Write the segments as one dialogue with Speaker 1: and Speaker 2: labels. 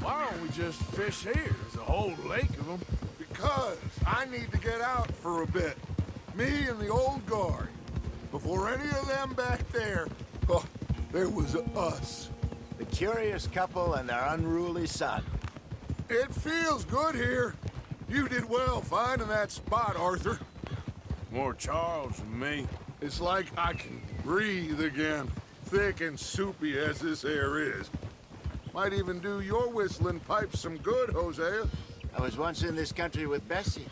Speaker 1: Why don't we just fish here? There's a whole lake of them.
Speaker 2: Because I need to get out for a bit. Me and the old guard. Before any of them back there, oh, there was us.
Speaker 3: The curious couple and their unruly son.
Speaker 2: It feels good here. You did well finding that spot, Arthur.
Speaker 1: More Charles than me.
Speaker 2: It's like I can breathe again, thick and soupy as this air is. Might even do your whistling pipes some good, Hosea.
Speaker 3: I was once in this country with Bessie.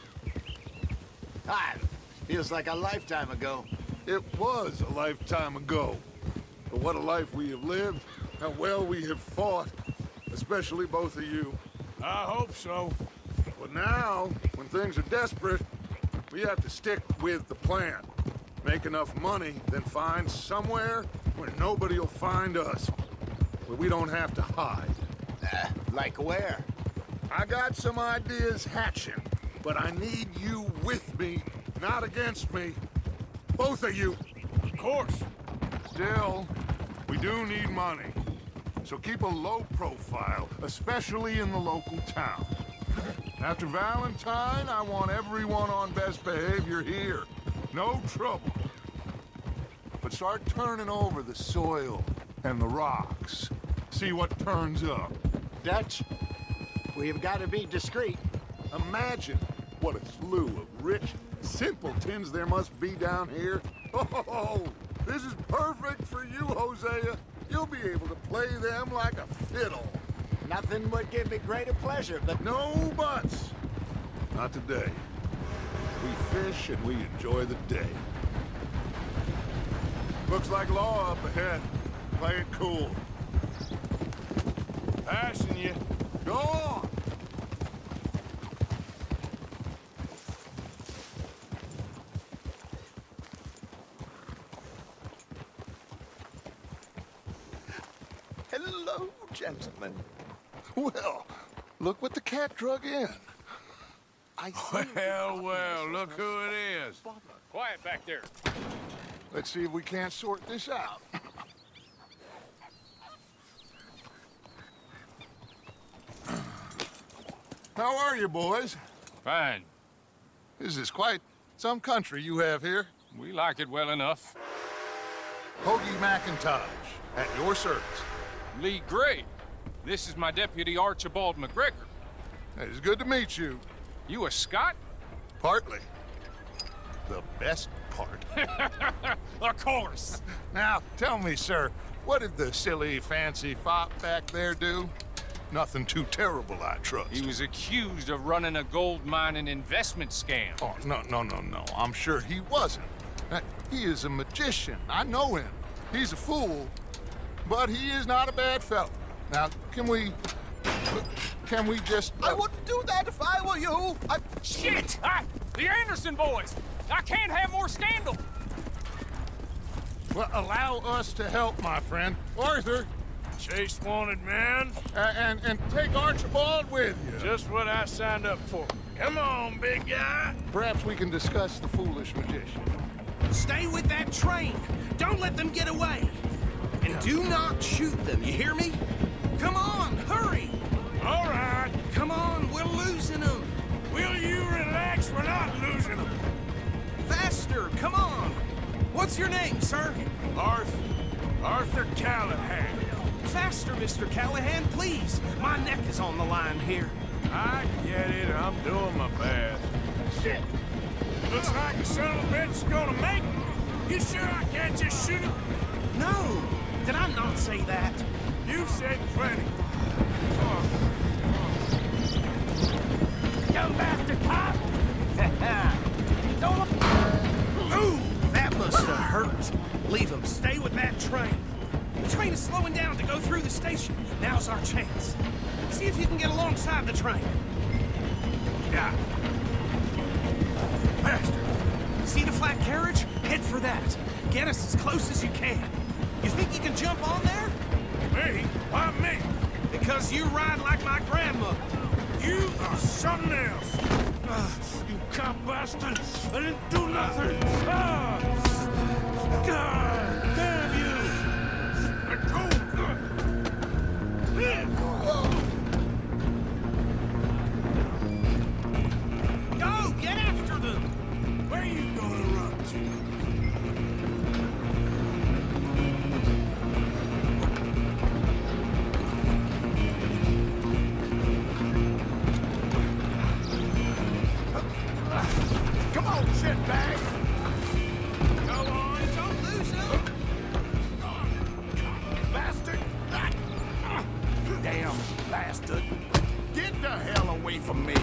Speaker 3: Feels like a lifetime ago.
Speaker 2: It was a lifetime ago. But what a life we have lived, how well we have fought, especially both of you.
Speaker 1: I hope so.
Speaker 2: But now, when things are desperate, we have to stick with the plan. Make enough money, then find somewhere where nobody will find us. Where we don't have to hide.
Speaker 3: Like where?
Speaker 2: I got some ideas hatching, but I need you with me, not against me. Both of you.
Speaker 1: Of course.
Speaker 2: Still, we do need money. So keep a low profile, especially in the local town. After Valentine, I want everyone on best behavior here. No trouble. But start turning over the soil and the rocks. See what turns up.
Speaker 3: Dutch, we've got to be discreet.
Speaker 2: Imagine what a slew of rich simpletons there must be down here. Oh, this is perfect for you, Hosea. You'll be able to play them like a fiddle.
Speaker 3: Nothing would give me greater pleasure, but
Speaker 2: No buts. Not today. We fish and we enjoy the day. Looks like law up ahead. Play it cool.
Speaker 1: Passing you.
Speaker 2: Go on.
Speaker 3: hello, gentlemen.
Speaker 2: Well, look what the cat drug in.
Speaker 3: I see.
Speaker 1: Well, look who it is. Quiet back there.
Speaker 2: Let's see if we can't sort this out. How are you, boys?
Speaker 4: Fine.
Speaker 2: This is quite some country you have here.
Speaker 4: We like it well enough.
Speaker 2: Hoagie McIntosh, at your service.
Speaker 4: Lee Gray. This is my deputy Archibald McGregor.
Speaker 2: It is good to meet you.
Speaker 4: You a Scot?
Speaker 2: Partly. The best part.
Speaker 4: Of course.
Speaker 2: Now, tell me, sir, what did the silly, fancy fop back there do? Nothing too terrible, I trust.
Speaker 4: He was accused of running a gold mining investment scam.
Speaker 2: Oh, no. I'm sure he wasn't. He is a magician. I know him. He's a fool, but he is not a bad fellow. Now, can we just...
Speaker 3: I wouldn't do that if I were you.
Speaker 4: Shit! The Anderson boys! I can't have more scandal!
Speaker 2: Well, allow us to help, my friend. Arthur,
Speaker 1: Chase wanted man.
Speaker 2: and take Archibald with you.
Speaker 1: Just what I signed up for. Come on, big guy.
Speaker 2: Perhaps we can discuss the foolish magician.
Speaker 5: Stay with that train. Don't let them get away. And do not shoot them, you hear me? Come on, hurry.
Speaker 1: All right.
Speaker 5: Come on, we're losing them.
Speaker 1: Will you relax? We're not losing them.
Speaker 5: Faster, come on. What's your name, sir?
Speaker 1: Arthur Callahan.
Speaker 5: Faster, Mr. Callahan, please. My neck is on the line here.
Speaker 1: I get it. I'm doing my best. Shit. Looks like the son of a bitch is gonna make it. You sure I can't just shoot him?
Speaker 5: No, did I not say that?
Speaker 1: You've said plenty.
Speaker 5: You bastard cop! Ooh, that must have hurt. Leave him. Stay with that train. The train is slowing down to go through the station. Now's our chance. See if you can get alongside the train.
Speaker 1: Yeah.
Speaker 5: Faster. See the flat carriage? Head for that. Get us as close as you can. You think you can jump on there?
Speaker 1: Me? Why me?
Speaker 5: Because you ride like my grandmother.
Speaker 1: You are something else. You cop bastard. I didn't do nothing. God damn you. Let go.
Speaker 5: bastard!
Speaker 2: Get the hell away from me!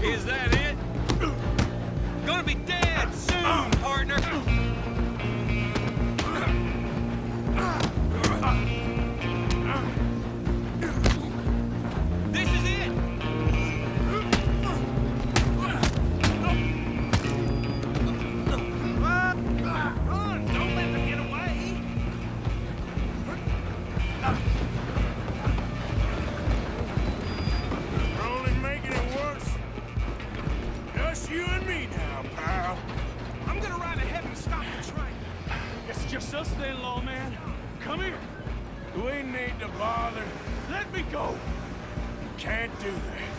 Speaker 6: Is that it? Gonna be dead soon, partner! This is it!
Speaker 5: Run! Don't let them get away!
Speaker 1: You're only making it worse. Just you and me now, pal.
Speaker 5: I'm gonna ride ahead and stop the train.
Speaker 4: It's just us then, lawman. Come here.
Speaker 1: We need to bother.
Speaker 4: Let me go.
Speaker 1: Can't do that.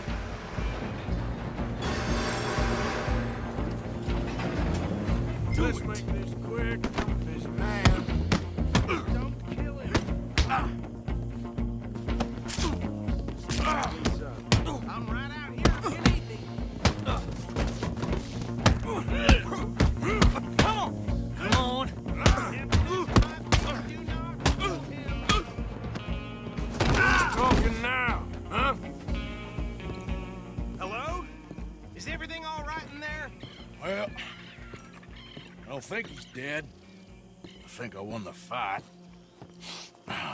Speaker 1: Let's make this quick. This man.
Speaker 5: Don't kill him. I'm right out here if you need me.
Speaker 4: Come on. Come on.
Speaker 1: Who's talking now, huh?
Speaker 5: Hello? Is everything all right in there?
Speaker 1: Well, I don't think he's dead. I think I won the fight.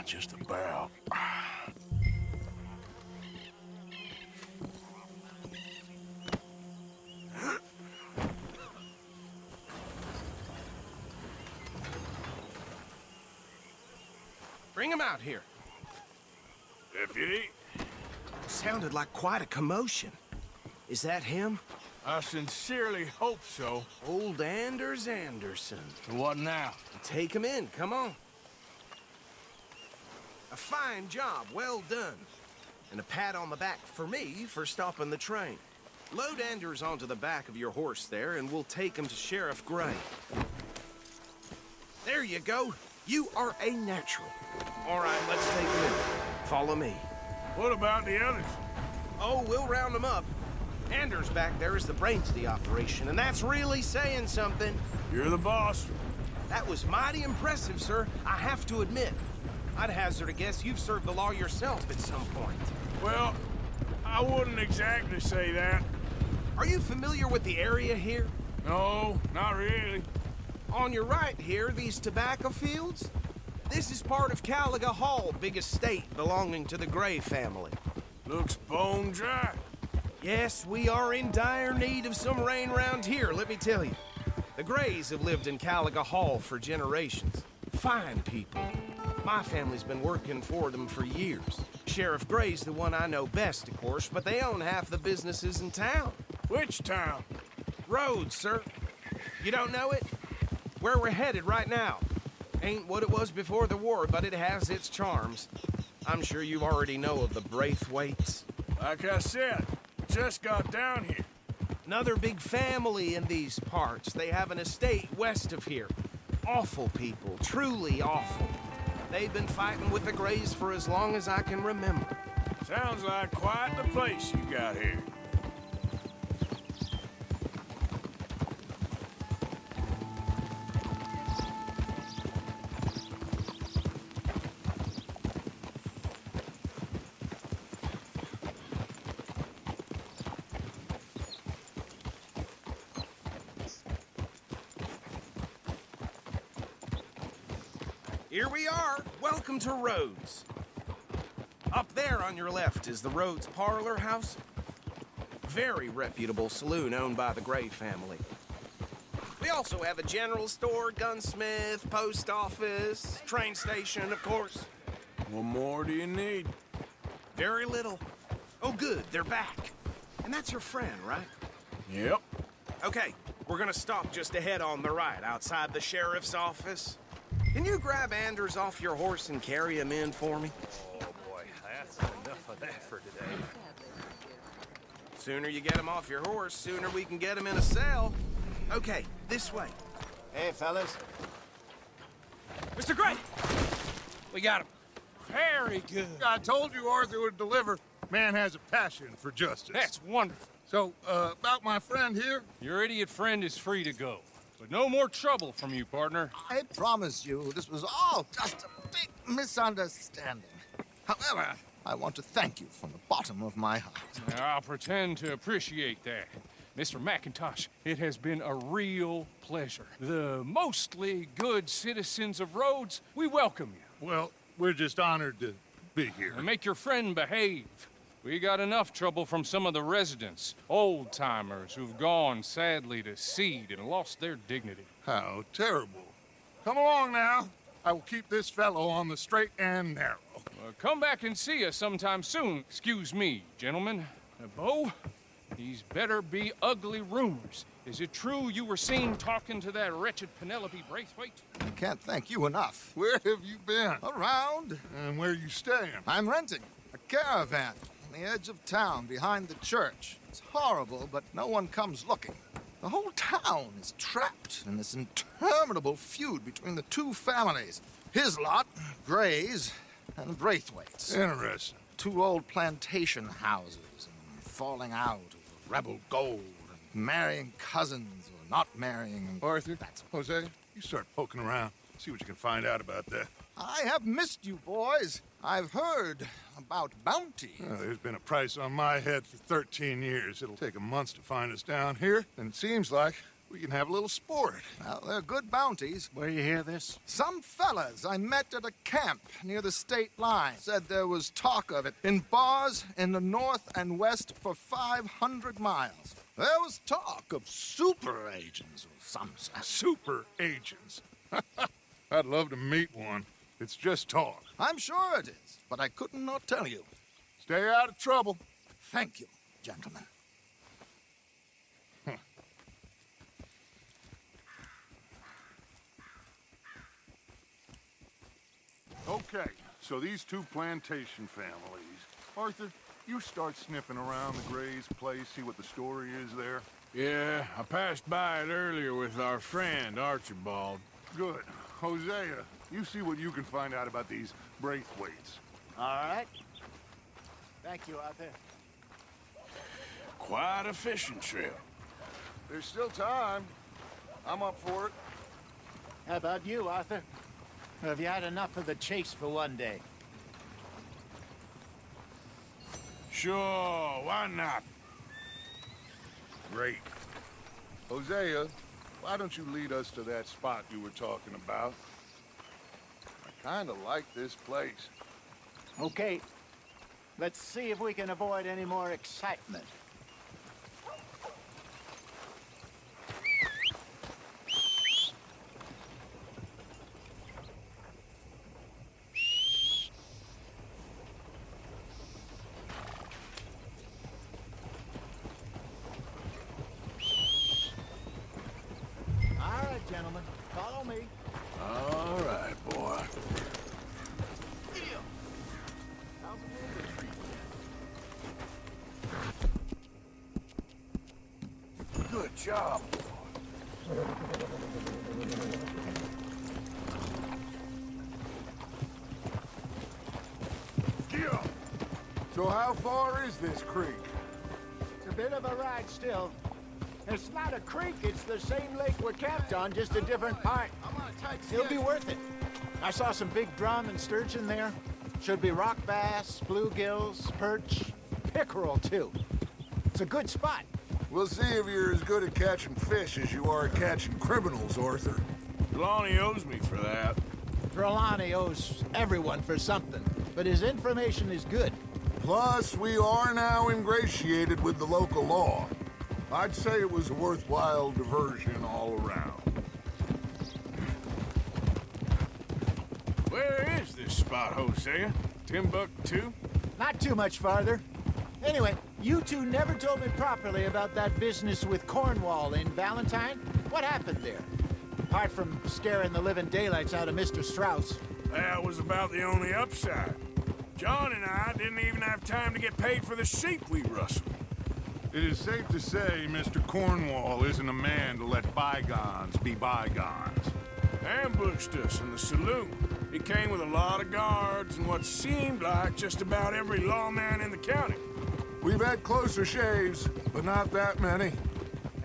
Speaker 1: Just about.
Speaker 5: Bring him out here.
Speaker 1: Deputy,
Speaker 5: Sounded like quite a commotion. Is that him?
Speaker 1: I sincerely hope so.
Speaker 5: Old Anders Anderson.
Speaker 1: So what now?
Speaker 5: Take him in, come on. A fine job, well done. And a pat on the back for me for stopping the train. Load Anders onto the back of your horse there, and we'll take him to Sheriff Gray. There you go. You are a natural. All right, let's take him in. Follow me.
Speaker 1: What about the others?
Speaker 5: Oh, we'll round them up. Anders back there is the brains of the operation, and that's really saying something.
Speaker 1: You're the boss.
Speaker 5: That was mighty impressive, sir. I have to admit. I'd hazard a guess you've served the law yourself at some point.
Speaker 1: Well, I wouldn't exactly say that.
Speaker 5: Are you familiar with the area here?
Speaker 1: No, not really.
Speaker 5: On your right here, these tobacco fields? This is part of Caliga Hall, big estate belonging to the Gray family.
Speaker 1: Looks bone dry.
Speaker 5: Yes, we are in dire need of some rain round here, let me tell you. The Grays have lived in Caliga Hall for generations. Fine people. My family's been working for them for years. Sheriff Gray's the one I know best, of course, but they own half the businesses in town.
Speaker 1: Which town?
Speaker 5: Rhodes, sir. You don't know it? Where we're headed right now. Ain't what it was before the war, but it has its charms. I'm sure you already know of the Braithwaites.
Speaker 1: Like I said, just got down here.
Speaker 5: Another big family in these parts. They have an estate west of here. Awful people, truly awful. They've been fighting with the Grays for as long as I can remember.
Speaker 1: Sounds like quite the place you got here.
Speaker 5: Here we are. Welcome to Rhodes. Up there on your left is the Rhodes Parlor House. Very reputable saloon owned by the Gray family. We also have a general store, gunsmith, post office, train station, of course.
Speaker 1: What more do you need?
Speaker 5: Very little. Oh, good, they're back. And that's your friend, right?
Speaker 1: Yep.
Speaker 5: Okay, we're gonna stop just ahead on the right, outside the sheriff's office. Can you grab Anders off your horse and carry him in for me?
Speaker 6: Oh boy, that's enough of that for today.
Speaker 5: Sooner you get him off your horse, sooner we can get him in a cell. Okay, this way.
Speaker 3: Hey, fellas.
Speaker 4: Mr. Gray! We got him. Very good.
Speaker 2: I told you Arthur would deliver. Man has a passion for justice.
Speaker 4: That's wonderful.
Speaker 2: So, about my friend here?
Speaker 7: Your idiot friend is free to go, but
Speaker 4: No more trouble from you, partner.
Speaker 7: I promise you, this was all just a big misunderstanding. However, I want to thank you from the bottom of my heart.
Speaker 4: I'll pretend to appreciate that. Mr. McIntosh, it has been a real pleasure. The mostly good citizens of Rhodes, we welcome you.
Speaker 2: Well, we're just honored to be here.
Speaker 4: And make your friend behave. We got enough trouble from some of the residents, old-timers who've gone, sadly, to seed and lost their dignity.
Speaker 2: How terrible. Come along now. I will keep this fellow on the straight and narrow.
Speaker 4: Come back and see us sometime soon. Excuse me, gentlemen. Bo, these better be ugly rumors. Is it true you were seen talking to that wretched Penelope Braithwaite?
Speaker 7: I can't thank you enough.
Speaker 2: Where have you been?
Speaker 7: Around.
Speaker 2: And where are you staying?
Speaker 7: I'm renting a caravan on the edge of town behind the church. It's horrible, but no one comes looking. The whole town is trapped in this interminable feud between the two families. His lot, Gray's, and Braithwaite's.
Speaker 2: Interesting.
Speaker 7: Two old plantation houses and falling out over rebel gold and marrying cousins or not marrying. And
Speaker 2: Arthur, Jose, you start poking around. See what you can find out about that.
Speaker 7: I have missed you, boys. I've heard about bounty.
Speaker 2: There's been a price on my head for 13 years. It'll take 'em months to find us down here, and it seems like we can have a little sport.
Speaker 7: Well, they're good bounties.
Speaker 3: Where you hear this?
Speaker 7: Some fellas I met at a camp near the state line said there was talk of it in bars in the north and west for 500 miles. There was talk of super agents of some sort.
Speaker 2: Super agents. I'd love to meet one. It's just talk.
Speaker 7: I'm sure it is, but I couldn't not tell you.
Speaker 2: Stay out of trouble.
Speaker 7: Thank you, gentlemen.
Speaker 2: Okay, so these two plantation families. Arthur, you start sniffing around the Gray's place, see what the story is there.
Speaker 1: Yeah, I passed by it earlier with our friend, Archibald.
Speaker 2: Good. Hosea, you see what you can find out about these Braithwaites.
Speaker 3: All right. Thank you, Arthur.
Speaker 1: Quite a fishing trip.
Speaker 2: There's still time. I'm up for it.
Speaker 3: How about you, Arthur? Have you had enough of the chase for one day?
Speaker 1: Sure, why not?
Speaker 2: Great. Hosea, why don't you lead us to that spot you were talking about? I kind of like this place.
Speaker 3: Okay. Let's see if we can avoid any more excitement. All right, gentlemen. Follow me.
Speaker 1: All right, boy. Good job.
Speaker 2: Yeah. So how far is this creek?
Speaker 3: It's a bit of a ride still. It's not a creek, it's the same lake we're camped on, just a different part. It'll be worth it. I saw some big drum and sturgeon there. Should be rock bass, bluegills, perch, pickerel too. It's a good spot.
Speaker 2: We'll see if you're as good at catching fish as you are at catching criminals, Arthur.
Speaker 1: Lonnie owes me for that.
Speaker 3: Trelawney owes everyone for something, but his information is good.
Speaker 2: Plus, we are now ingratiated with the local law. I'd say it was a worthwhile diversion all around.
Speaker 1: Where is this spot, Hosea? Timbuktu?
Speaker 3: Not too much farther. Anyway, you two never told me properly about that business with Cornwall in Valentine. What happened there? Apart from scaring the living daylights out of Mr. Strauss.
Speaker 1: That was about the only upside. John and I didn't even have time to get paid for the sheep we rustled.
Speaker 2: It is safe to say Mr. Cornwall isn't a man to let bygones be bygones.
Speaker 1: Ambushed us in the saloon. He came with a lot of guards and what seemed like just about every lawman in the county.
Speaker 2: We've had closer shaves, but not that many.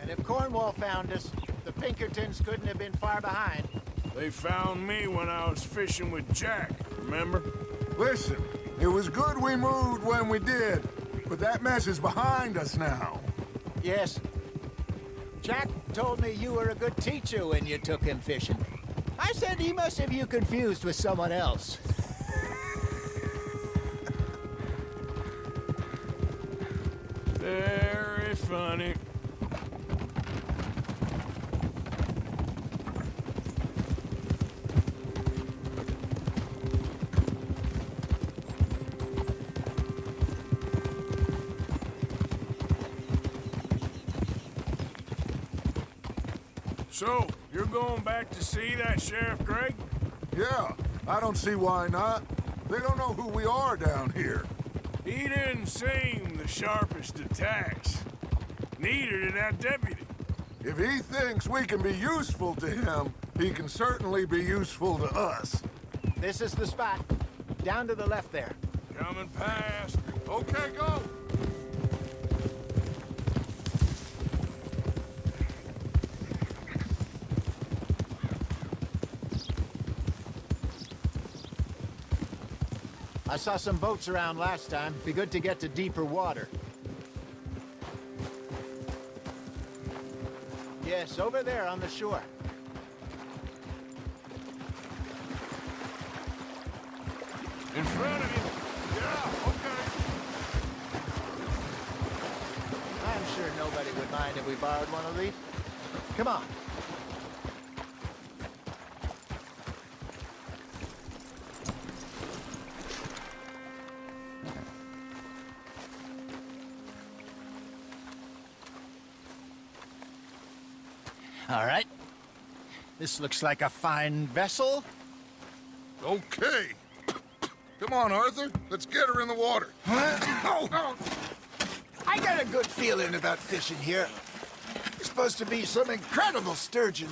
Speaker 3: And if Cornwall found us, the Pinkertons couldn't have been far behind.
Speaker 1: They found me when I was fishing with Jack, remember?
Speaker 2: Listen, it was good we moved when we did, but that mess is behind us now.
Speaker 3: Yes. Jack told me you were a good teacher when you took him fishing. I said he must have you confused with someone else.
Speaker 1: Very funny. So, you're going back to see that Sheriff Gregg?
Speaker 2: Yeah, I don't see why not. They don't know who we are down here.
Speaker 1: He didn't seem the sharpest attacks. Neither did that deputy.
Speaker 2: If he thinks we can be useful to him, he can certainly be useful to us.
Speaker 3: This is the spot. Down to the left there.
Speaker 1: Coming past.
Speaker 2: Okay, go!
Speaker 3: I saw some boats around last time. Be good to get to deeper water. Yes, over there on the shore.
Speaker 1: In front of you.
Speaker 2: Yeah, okay.
Speaker 3: I'm sure nobody would mind if we borrowed one of these. Come on. All right. This looks like a fine vessel.
Speaker 2: Okay. Come on, Arthur. Let's get her in the water.
Speaker 3: Oh. I got a good feeling about fishing here. It's supposed to be some incredible sturgeon.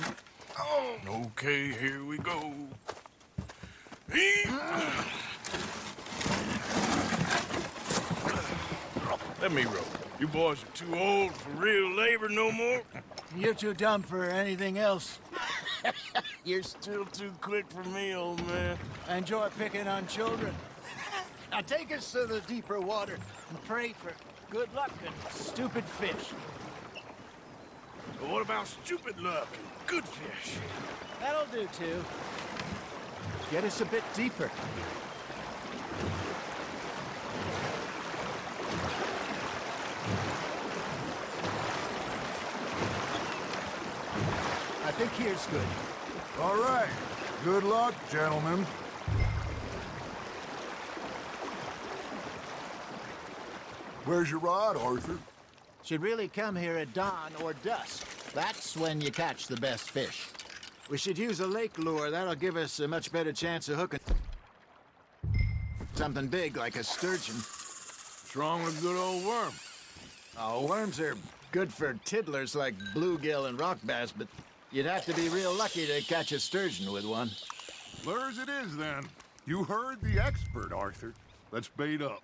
Speaker 3: Oh.
Speaker 1: Okay, here we go. Let me row. You boys are too old for real labor no more.
Speaker 3: You're too dumb for anything else.
Speaker 1: You're still too quick for me, old man.
Speaker 3: I enjoy picking on children. Now take us to the deeper water and pray for good luck and stupid fish.
Speaker 1: But what about stupid luck and good fish?
Speaker 3: That'll do, too. Get us a bit deeper. I think here's good.
Speaker 2: All right. Good luck, gentlemen. Where's your rod, Arthur?
Speaker 3: Should really come here at dawn or dusk. That's when you catch the best fish. We should use a lake lure. That'll give us a much better chance of hooking something big like a sturgeon.
Speaker 1: What's wrong with a good old worm?
Speaker 3: Oh, worms are good for tiddlers like bluegill and rock bass, but you'd have to be real lucky to catch a sturgeon with one.
Speaker 2: Lures it is, then. You heard the expert, Arthur. Let's bait up.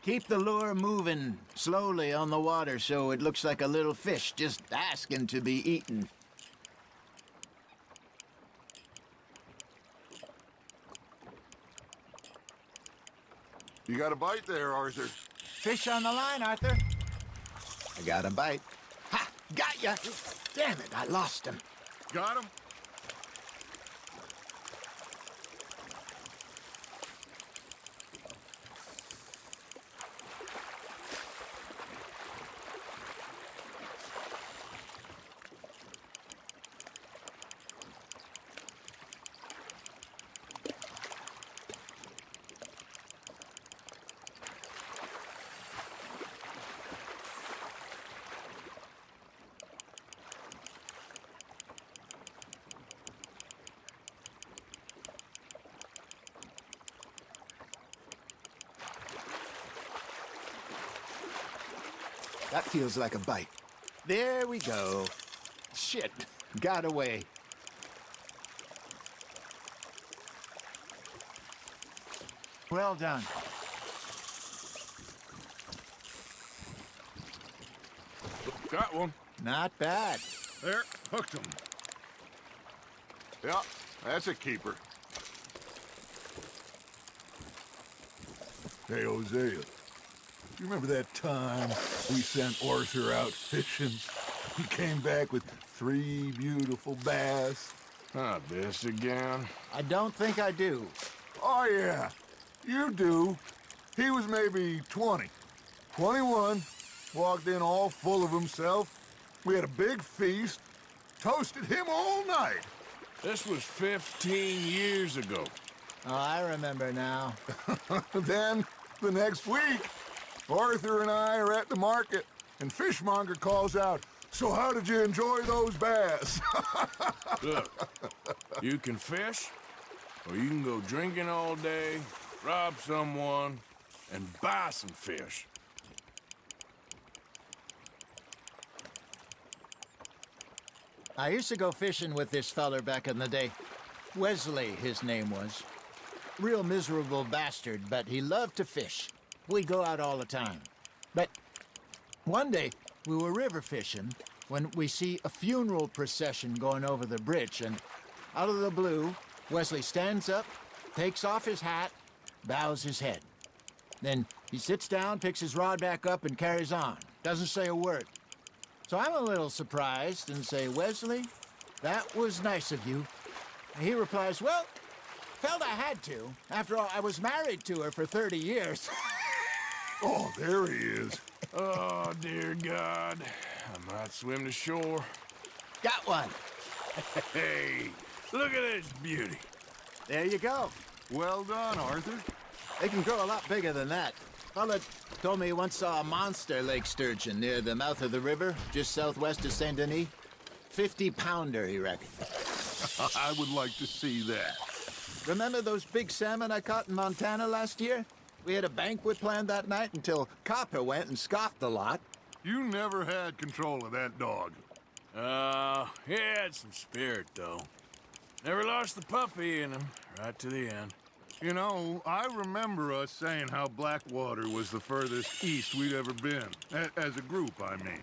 Speaker 3: Keep the lure moving slowly on the water so it looks like a little fish just asking to be eaten.
Speaker 2: You got a bite there, Arthur.
Speaker 3: Fish on the line, Arthur. I got a bite. Ha! Got ya! Damn it, I lost him.
Speaker 2: Got him?
Speaker 3: That feels like a bite. There we go. Shit, got away. Well done.
Speaker 1: Got one.
Speaker 3: Not bad.
Speaker 2: There, hooked him. Yeah, that's a keeper. Hey, Hosea. You remember that time we sent Arthur out fishing? He came back with 3 beautiful bass.
Speaker 1: Not this again.
Speaker 3: I don't think I do.
Speaker 2: Oh, yeah. You do. He was maybe 20. 21. Walked in all full of himself. We had a big feast. Toasted him all night.
Speaker 1: This was 15 years ago.
Speaker 3: Oh, I remember now.
Speaker 2: Then, the next week, Arthur and I are at the market, and Fishmonger calls out, "So how did you enjoy those bass?"
Speaker 1: Look, you can fish, or you can go drinking all day, rob someone, and buy some fish.
Speaker 3: I used to go fishing with this feller back in the day. Wesley, his name was. Real miserable bastard, but he loved to fish. We'd go out all the time. But one day, we were river fishing when we see a funeral procession going over the bridge, and out of the blue, Wesley stands up, takes off his hat, bows his head. Then he sits down, picks his rod back up, and carries on. Doesn't say a word. So I'm a little surprised and say, "Wesley, that was nice of you." And he replies, "Well, felt I had to. After all, I was married to her for 30 years.
Speaker 2: Oh, there he is.
Speaker 1: Oh, dear God. I might swim to shore.
Speaker 3: Got one.
Speaker 1: Hey, look at this beauty.
Speaker 3: There you go.
Speaker 2: Well done, Arthur.
Speaker 3: They can grow a lot bigger than that. Fella told me he once saw a monster lake sturgeon near the mouth of the river, just southwest of Saint Denis. 50-pounder, he reckoned.
Speaker 2: I would like to see that.
Speaker 3: Remember those big salmon I caught in Montana last year? We had a banquet planned that night until Copper went and scoffed a lot.
Speaker 2: You never had control of that dog.
Speaker 1: He had some spirit, though. Never lost the puppy in him, right to the end.
Speaker 2: You know, I remember us saying how Blackwater was the furthest east we'd ever been. As a group, I mean.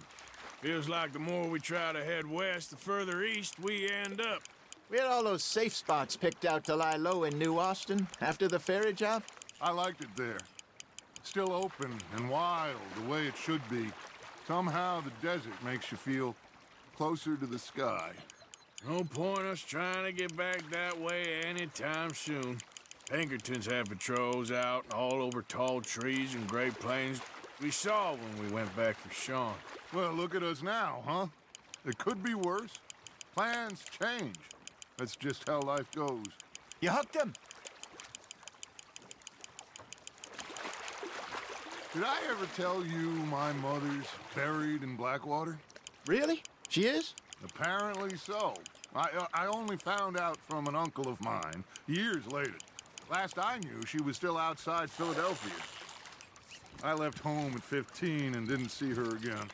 Speaker 1: Feels like the more we try to head west, the further east we end up.
Speaker 3: We had all those safe spots picked out to lie low in New Austin after the ferry job.
Speaker 2: I liked it there. Still open and wild, the way it should be. Somehow the desert makes you feel closer to the sky.
Speaker 1: No point us trying to get back that way anytime soon. Pinkertons have patrols out all over tall trees and Great Plains. We saw when we went back for Sean.
Speaker 2: Well, look at us now, huh? It could be worse. Plans change. That's just how life goes.
Speaker 3: You hooked him?
Speaker 2: Did I ever tell you my mother's buried in Blackwater?
Speaker 3: Really? She is?
Speaker 2: Apparently so. I only found out from an uncle of mine years later. Last I knew, she was still outside Philadelphia. I left home at 15 and didn't see her again.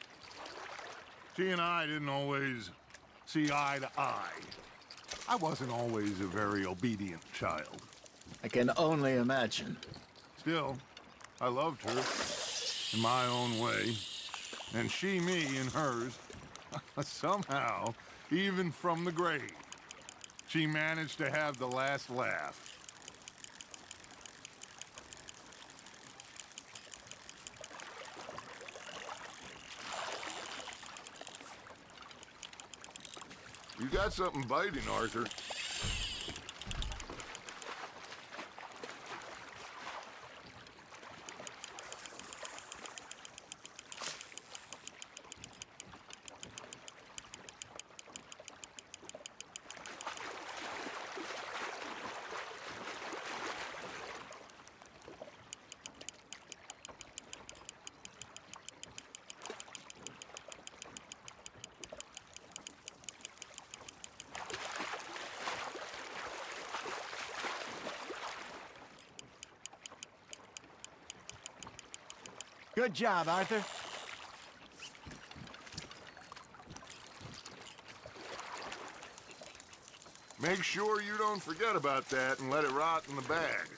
Speaker 2: She and I didn't always see eye to eye. I wasn't always a very obedient child.
Speaker 3: I can only imagine.
Speaker 2: Still, I loved her in my own way, and she me in hers. Somehow, even from the grave, she managed to have the last laugh. You got something biting, Arthur.
Speaker 3: Good job, Arthur.
Speaker 2: Make sure you don't forget about that and let it rot in the bag.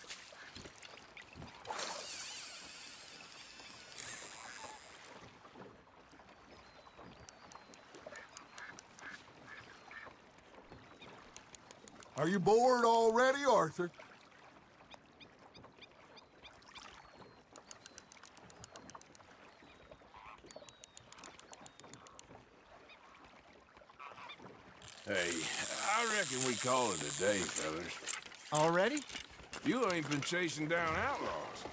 Speaker 2: Are you bored already, Arthur?
Speaker 1: Hey, I reckon we call it a day, fellas.
Speaker 3: Already?
Speaker 1: You ain't been chasing down outlaws.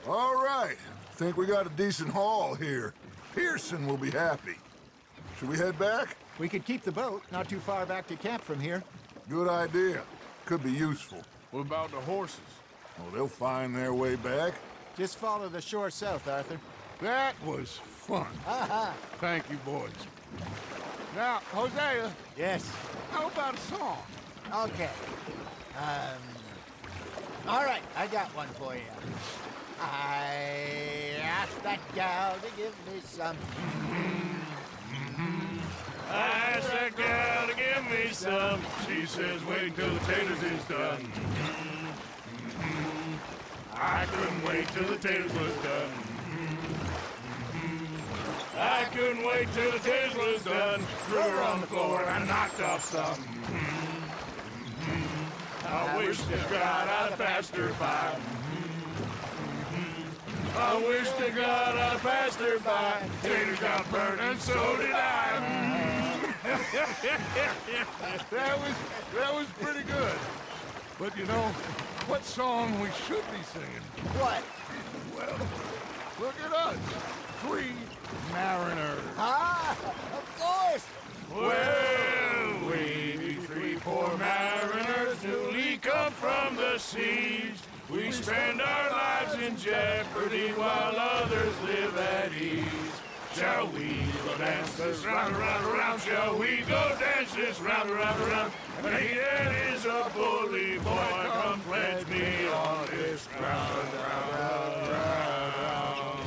Speaker 2: All right. Think we got a decent haul here. Pearson will be happy. Should we head back?
Speaker 3: We could keep the boat, not too far back to camp from here.
Speaker 2: Good idea. Could be useful.
Speaker 1: What about the horses?
Speaker 2: Oh, they'll find their way back.
Speaker 3: Just follow the shore south, Arthur.
Speaker 2: That was fun.
Speaker 3: Aha!
Speaker 2: Thank you, boys. Now, Hosea,
Speaker 3: Yes.
Speaker 2: how about a song?
Speaker 3: Okay. All right, I got one for you. I asked that gal to give me some.
Speaker 1: I asked that gal to give me some. She says, wait till the taters is done. I couldn't wait till the taters was done. I couldn't wait till the taters was done. Threw her on the floor and I knocked off some. I wish to God I'd passed her by. I wish to God I'd passed her by. Taters got burned and so did I.
Speaker 2: That was pretty good. But you know, what song we should be singing?
Speaker 3: What?
Speaker 2: Well, look at us. Three mariners.
Speaker 3: Ah, of course.
Speaker 1: Well, we three poor mariners newly come from the seas. We spend our lives in jeopardy while others live at ease. Shall we go dance this round, around, around? Shall we go dance this round, around, around? And he that is a bully boy, come pledge me on this ground, round, round.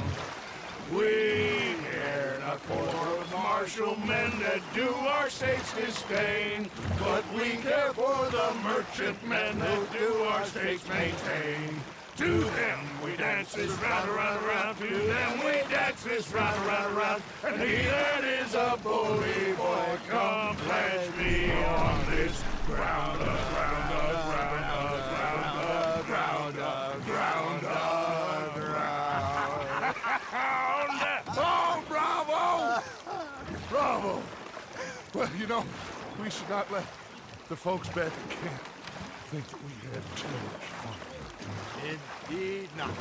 Speaker 1: We care not for those martial men that do our states disdain, but we care for the merchantmen that do our states maintain. To them we dance this round, around, around. To them we dance this round, around, around. And he that is a bully boy, come pledge me on this ground, ground, ground, ground, ground, ground, ground.
Speaker 2: Oh, bravo! Bravo! Well, you know, we should not let the folks back at camp think that we had too much fun.
Speaker 3: Indeed not.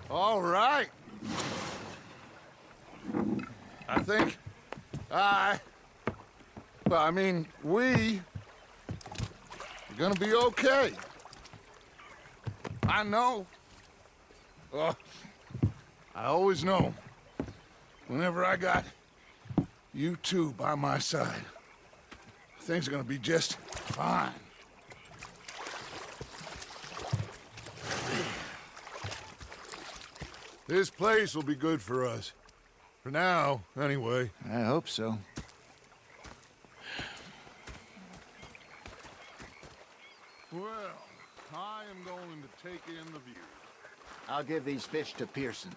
Speaker 2: All right. I think we are gonna be okay. I know. I always know. Whenever I got you two by my side, things are gonna be just fine. This place will be good for us. For now, anyway.
Speaker 3: I hope so.
Speaker 2: Well, I am going to take in the view.
Speaker 3: I'll give these fish to Pearson.